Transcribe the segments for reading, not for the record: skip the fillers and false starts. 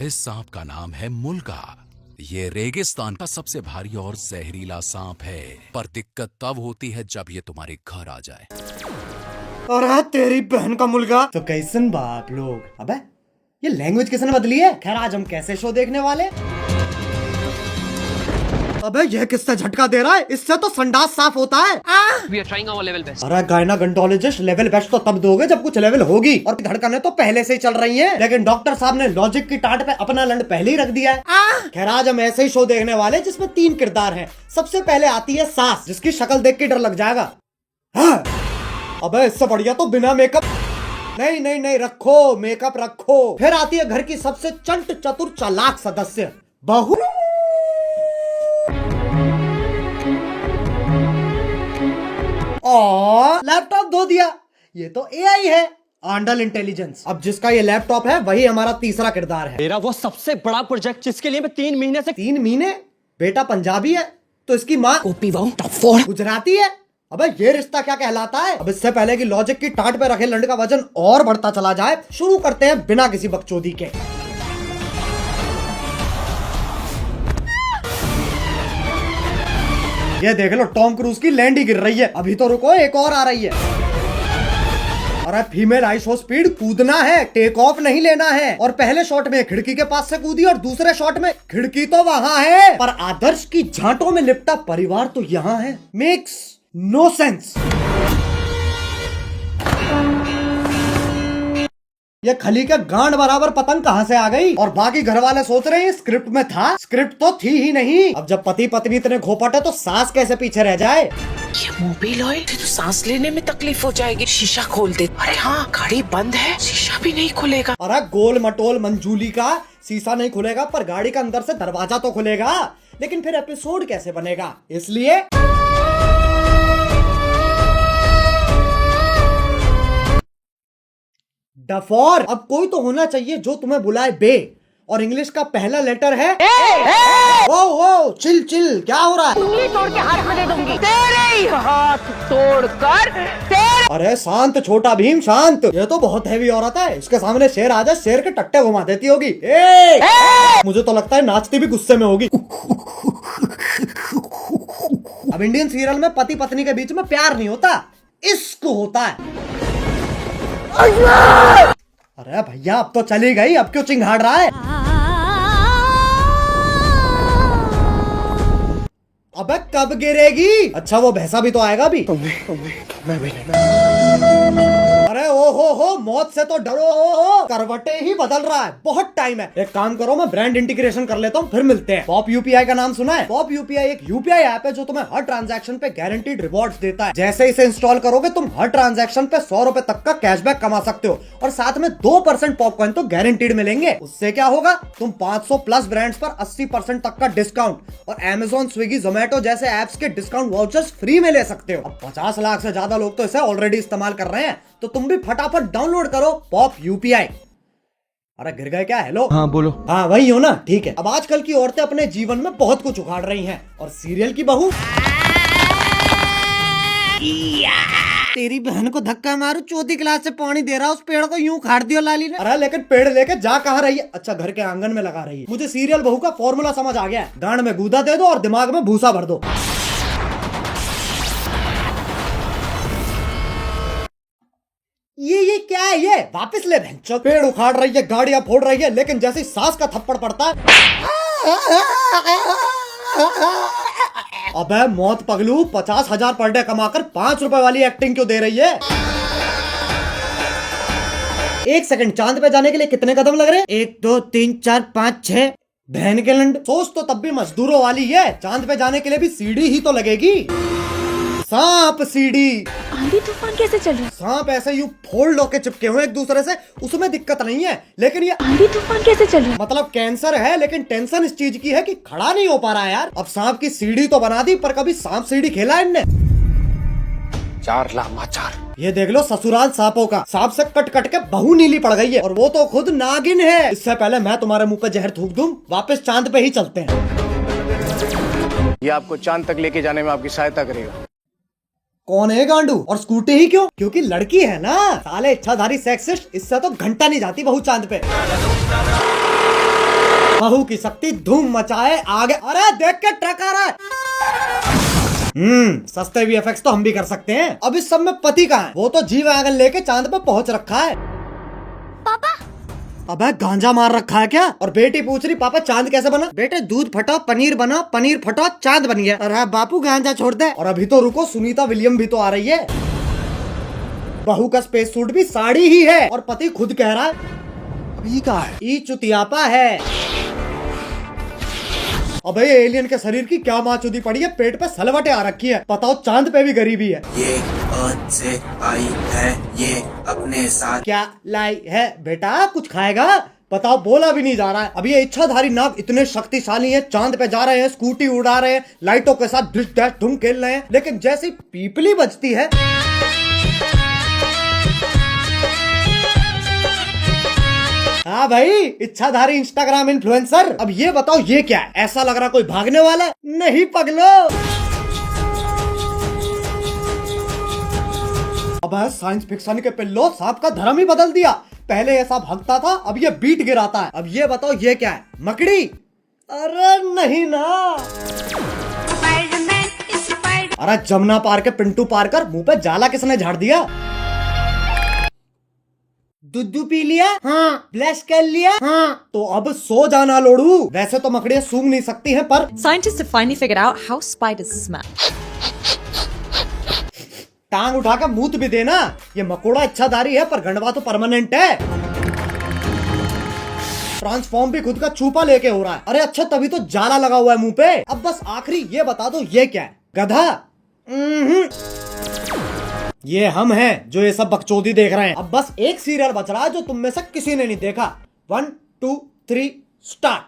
इस सांप का नाम है मुल्का। ये रेगिस्तान का सबसे भारी और जहरीला सांप है, पर दिक्कत तब होती है जब ये तुम्हारे घर आ जाए। अरे तेरी बहन का मुल्का। तो कैसन बाप लोग, अबे ये लैंग्वेज किसने बदली है? खैर आज हम कैसे शो देखने वाले? अबे ये किससे झटका दे रहा है? इससे तो संडास साफ होता है। We are trying our level best. अरे गायनाकोलॉजिस्ट लेवल बेस्ट तो तब दोगे जब कुछ लेवल होगी, और धड़कनें तो पहले से ही चल रही हैं। लेकिन डॉक्टर साहब ने लॉजिक की टाट पे अपना लंड पहले ही रख दिया है। खैर आज हम ऐसे ही शो देखने वाले जिसमें 3 किरदार हैं। सबसे पहले आती है सास, जिसकी शक्ल देख के डर लग जाएगा। हाँ। अबे इससे बढ़िया तो बिना मेकअप। नहीं नहीं नहीं, रखो मेकअप रखो। फिर आती है घर की सबसे चंट चतुर चालाक सदस्य, बहू। लैपटॉप धो दिया, ये तो एआई है, आंडल इंटेलिजेंस। अब जिसका ये लैपटॉप है वही हमारा तीसरा किरदार है। मेरा वो सबसे बड़ा प्रोजेक्ट जिसके लिए मैं 3 महीने से 3 महीने? बेटा पंजाबी है तो इसकी माँ गुजराती है। अबे ये रिश्ता क्या कहलाता है? अब इससे पहले कि लॉजिक की टाट पे रखे लंड का वजन और बढ़ता चला जाए, शुरू करते हैं बिना किसी बकचोदी के। ये देख लो टॉम क्रूज की लैंड ही गिर रही है। अभी तो रुको, एक और आ रही है। अरे फीमेल आईशो स्पीड कूदना है, टेक ऑफ नहीं लेना है। और पहले शॉट में खिड़की के पास से कूदी और दूसरे शॉट में खिड़की तो वहां है, पर आदर्श की झांटों में लिपटा परिवार तो यहाँ है। Makes no sense. ये खली के गांड बराबर पतंग कहां से आ गई? और बाकी घर वाले सोच रहे हैं स्क्रिप्ट में था। स्क्रिप्ट तो थी ही नहीं। अब जब पति पत्नी इतने घोपट है तो सास कैसे पीछे रह जाए? ये मोबिल ऑयल तो सांस लेने में तकलीफ हो जाएगी। शीशा खोल दे। अरे हाँ, गाड़ी बंद है, शीशा भी नहीं खुलेगा। अरे गोल मटोल मंजूली का शीशा नहीं खुलेगा, पर गाड़ी का अंदर से दरवाजा तो खुलेगा। लेकिन फिर एपिसोड कैसे बनेगा? इसलिए डफोर, अब कोई तो होना चाहिए जो तुम्हें बुलाए बे, और इंग्लिश का पहला लेटर है ओ ओ। चिल चिल, क्या हो रहा है? उंगली तोड़ के हाथ में दे दूंगी, तेरे ही हाथ तोड़कर तेरे। अरे शांत छोटा भीम शांत, ये तो बहुत हैवी औरत है। इसके सामने शेर आ जाए, शेर के टट्टे घुमा देती होगी। मुझे तो लगता है नाचती भी गुस्से में होगी। अब इंडियन सीरियल में पति पत्नी के बीच में प्यार नहीं होता, इश्क होता है। अरे भैया अब तो चली गई, अब क्यों चिंगाड़ रहा है? अबे कब गिरेगी? अच्छा वो भैंसा भी तो आएगा भी। अरे ओ हो, मौत से तो डरो। करवटे ही बदल रहा है, बहुत टाइम है। एक काम करो, मैं ब्रांड इंटीग्रेशन कर लेता हूँ, फिर मिलते हैं। पॉप यूपीआई का नाम सुना है? पॉप यूपीआई एक यूपीआई ऐप है जो तुम्हें हर ट्रांजैक्शन पे गारंटीड रिवॉर्ड्स देता है। जैसे इसे इंस्टॉल करोगे तुम हर ट्रांजैक्शन पे 100 रुपए तक का कैशबैक कमा सकते हो, और साथ में 2% पॉपकॉइन तो गारंटीड मिलेंगे। उससे क्या होगा, तुम 500 प्लस ब्रांड्स पर 80% तक का डिस्काउंट और Amazon, स्विगी, जोमेटो जैसे एप्स के डिस्काउंट वाउचर्स फ्री में ले सकते हो। अब 50 लाख से ज्यादा लोग तो इसे ऑलरेडी इस्तेमाल कर रहे हैं, तो तुम भी फटाफट डाउनलोड करो पॉप यूपीआई। अरे गिर गए क्या? हेलो, हाँ बोलो। हाँ वही हो ना, ठीक है। अब आजकल की औरतें अपने जीवन में बहुत कुछ उखाड़ रही हैं, और सीरियल की बहू तेरी बहन को धक्का मारू, चौथी क्लास से पानी दे रहा, उस पेड़ को यूं उखाड़ दिया लाली ने। अरे लेकिन पेड़ लेके जा कहाँ रही है? अच्छा घर के आंगन में लगा रही है। मुझे सीरियल बहू का फॉर्मूला समझ आ गया है। गांड में गूदा दे दो और दिमाग में भूसा भर दो। ये क्या है? ये वापस ले बहन। पेड़ उखाड़ रही है, गाड़ियां फोड़ रही है, लेकिन जैसे ही सास का थप्पड़ पड़ता है, अबे मौत पगलू, 50,000 पर डे कमाकर 5 रुपए वाली एक्टिंग क्यों दे रही है? 1 सेकंड, चांद पे जाने के लिए कितने कदम लग रहे हैं? 1 2 3 4 5 6। बहन के लंड, सोच तो तब भी मजदूरों वाली है। चांद पे जाने के लिए भी सीढ़ी ही तो लगेगी। सांप सीढ़ी। आंधी तूफान कैसे चल रहा है? सांप ऐसे यूं फोल्ड होके चिपके हुए एक दूसरे से, उसमें दिक्कत नहीं है। लेकिन ये आंधी तूफान कैसे चल रहा है? मतलब कैंसर है, लेकिन टेंशन इस चीज की है कि खड़ा नहीं हो पा रहा है यार। अब सांप की सीढ़ी तो बना दी, पर कभी सांप सीढ़ी खेला है इनने? 4 लामाचार। ये देख लो ससुराल सांपों का। सांप से कट कट के बहू नीली पड़ गई है, और वो तो खुद नागिन है। इससे पहले मैं तुम्हारे मुंह पे जहर थूक दूं, वापस चांद पे ही चलते हैं। ये आपको चांद तक लेके जाने में आपकी सहायता करेगा। कौन है गांडू? और स्कूटी ही क्यों? क्योंकि लड़की है ना। साले इच्छाधारी सेक्सिस्ट, इससे तो घंटा नहीं जाती बहू चांद पे। बहू की शक्ति धूम मचाए आगे। अरे देख के ट्रक आ रहा है। सस्ते VFX तो हम भी कर सकते हैं। अब इस सब में पति कहाँ है? वो तो जी वैगन लेके चांद पे पहुंच रखा है। पापा अबे गांजा मार रखा है क्या? और बेटी पूछ रही पापा चांद कैसे बना? बेटे दूध फटा पनीर बना, पनीर फटा चांद बन गया। अरे बापू गांजा छोड़ दे। और अभी तो रुको, सुनीता विलियम भी तो आ रही है। बहू का स्पेस सूट भी साड़ी ही है और पति खुद कह रहा है अभी कहा है? ई चुतियापा है। अबे ये एलियन के शरीर की क्या माचुदी पड़ी है, पेट पे सलवटे आ रखी है। बताओ चांद पे भी गरीबी है। ये अर्थ से आई है, ये अपने साथ क्या लाई है बेटा? कुछ खाएगा? बताओ, बोला भी नहीं जा रहा है। अब ये इच्छाधारी नाग इतने शक्तिशाली हैं, चांद पे जा रहे हैं, स्कूटी उड़ा रहे हैं, लाइटों के साथ डिश डैश धूम खेल रहे हैं, लेकिन जैसी पीपली बजती है हाँ भाई, इच्छाधारी इंस्टाग्राम इन्फ्लुएंसर। अब ये बताओ ये क्या है? ऐसा लग रहा कोई भागने वाला है। नहीं पगलो। अब साइंस फिक्शन के पिल्लो सांप का धर्म ही बदल दिया। पहले ये सांप हगता था, अब ये बीट गिराता है। अब ये बताओ ये क्या है? मकड़ी? अरे नहीं ना। अरे जमुना पार के पिंटू पार कर मुंह पे जाला किसने झाड़ दिया? दूध पी लिया? हाँ। ब्लश कर लिया? हाँ। तो अब सो जाना लोड़ू। वैसे तो मकड़ियाँ सूंघ नहीं सकती हैं, पर Scientists have finally figured out how spiders smell. टांग उठा के मूत भी देना। ये मकोड़ा इच्छाधारी है पर गंडवा तो परमानेंट है। ट्रांसफॉर्म भी खुद का छुपा लेके हो रहा है। अरे अच्छा, तभी तो जाला लगा हुआ है मुंह पे। अब बस आखिरी ये बता दो ये क्या है? गधा? ये हम हैं जो ये सब बकचोदी देख रहे हैं। अब बस एक सीरियल बच रहा है जो तुम में से किसी ने नहीं देखा। 1 2 3 स्टार्ट।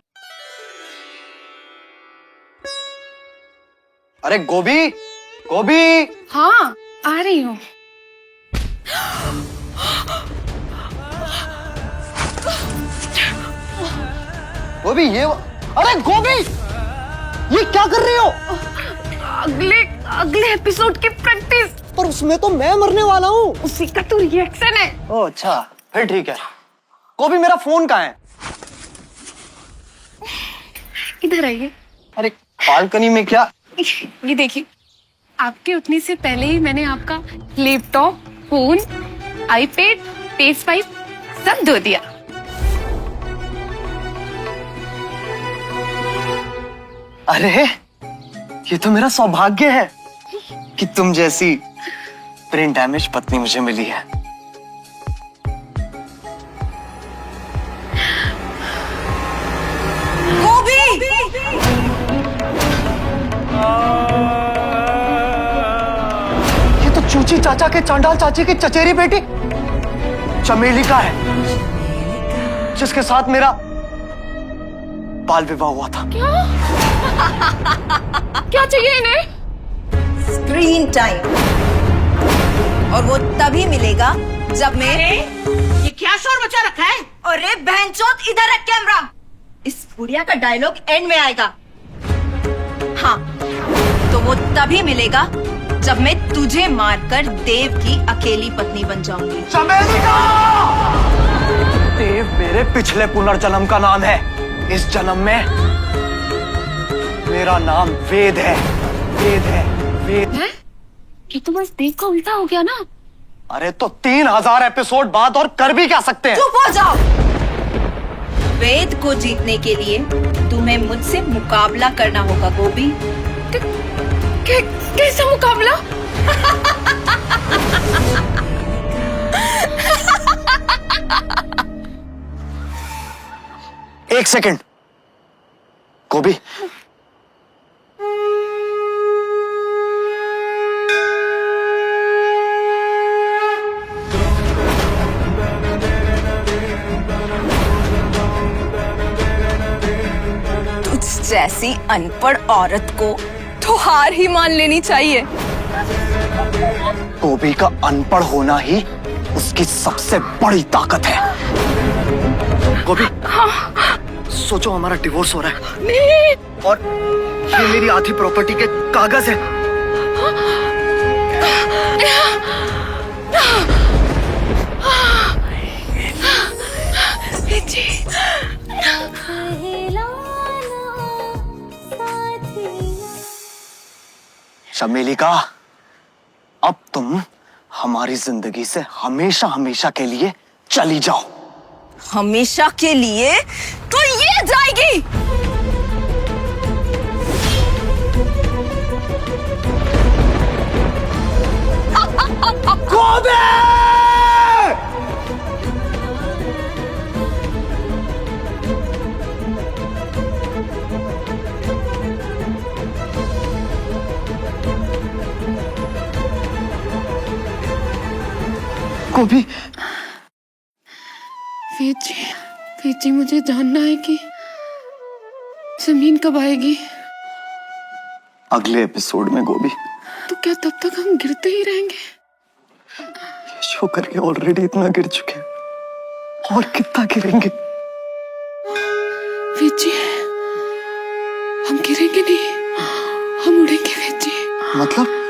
अरे गोभी, गोभी। हाँ आ रही हूँ। गोभी अरे गोभी, ये क्या कर रही हो? अगले एपिसोड की प्रैक्टिस। पर उसमें तो मैं मरने वाला हूँ। उसी का तो रिएक्शन है। ओह अच्छा, फिर ठीक है। गोभी मेरा फोन कहाँ है? इधर आइए। अरे बालकनी में क्या? ये देखिए, आपके उठने से पहले ही मैंने आपका लैपटॉप, फोन, आईपैड, PS5 सब धो दिया। अरे ये तो मेरा सौभाग्य है कि तुम जैसी ब्रेन डैमेज पत्नी मुझे मिली है। ये तो चूची चाचा के चांडाल चाची की चचेरी बेटी चमेली का है, जिसके साथ मेरा बाल विवाह हुआ था। क्या चाहिए इन्हें? स्क्रीन टाइम, और वो तभी मिलेगा जब मैं। ये क्या शोर मचा रखा है? अरे बहनचोद, इधर रख कैमरा। इस बुढ़िया का डायलॉग एंड में आएगा। हाँ, तो वो तभी मिलेगा जब मैं तुझे मारकर देव की अकेली पत्नी बन जाऊंगी। चमेली का! देव मेरे पिछले पुनर्जन्म का नाम है। इस जन्म में मेरा नाम वेद है। वेद है, वेद है? ये तो बस देव का उल्टा हो गया ना। अरे तो 3000 एपिसोड बाद और कर भी क्या सकते हैं? चुप हो जाओ। वेद को जीतने के लिए तुम्हें मुझसे मुकाबला करना होगा गोभी। कैसा मुकाबला? एक सेकंड गोभी, तुझ जैसी अनपढ़ औरत को तो हार ही मान लेनी चाहिए। गोभी का अनपढ़ होना ही उसकी सबसे बड़ी ताकत है। गोभी, सोचो हमारा डिवोर्स हो रहा है। नहीं। और ये मेरी आधी प्रॉपर्टी के कागज है। जी। चमेली का, अब तुम हमारी जिंदगी से हमेशा हमेशा के लिए चली जाओ। हमेशा के लिए तो ये जाएगी। गोबे! गोभी, वीर जी मुझे जानना है कि जमीन कब आएगी। अगले एपिसोड में गोभी। तो क्या तब तक हम गिरते ही रहेंगे? ये शो करके ऑलरेडी इतना गिर चुके हैं, और कितना गिरेंगे? वीर जी हम गिरेंगे नहीं, हम उड़ेंगे वीर जी। मतलब?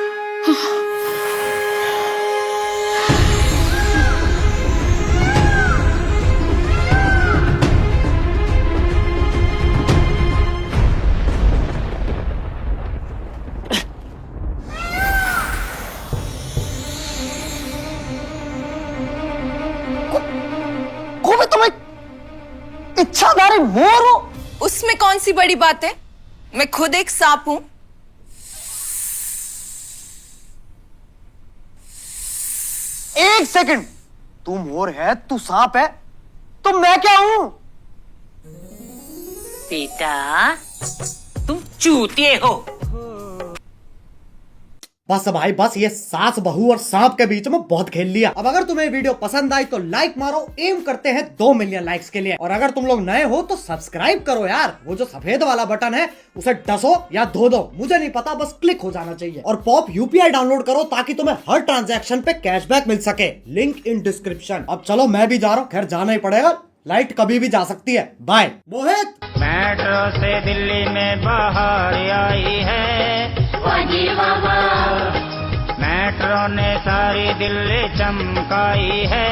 गोभी, तुम एक इच्छाधारी मोर हो। उसमें कौन सी बड़ी बात है? मैं खुद एक सांप हूं। एक सेकंड, तू मोर है, तू सांप है, तो मैं क्या हूं? बेटा तुम चूतिए हो। बस भाई बस, ये सास बहू और सांप के बीच में बहुत खेल लिया। अब अगर तुम्हें वीडियो पसंद आई तो लाइक मारो, एम करते हैं 2 मिलियन लाइक्स के लिए। और अगर तुम लोग नए हो तो सब्सक्राइब करो यार, वो जो सफेद वाला बटन है उसे डसो या धो दो, मुझे नहीं पता, बस क्लिक हो जाना चाहिए। और पॉप यूपीआई डाउनलोड करो ताकि तुम्हें हर ट्रांजैक्शन पे कैशबैक मिल सके, लिंक इन डिस्क्रिप्शन। अब चलो मैं भी जा रहा हूँ, खैर जाना ही पड़ेगा, लाइट कभी भी जा सकती है। बाय। मोहित, मेट्रो से दिल्ली में बाहर आई है मेट्रो ने सारी दिल्ली चमकाई है।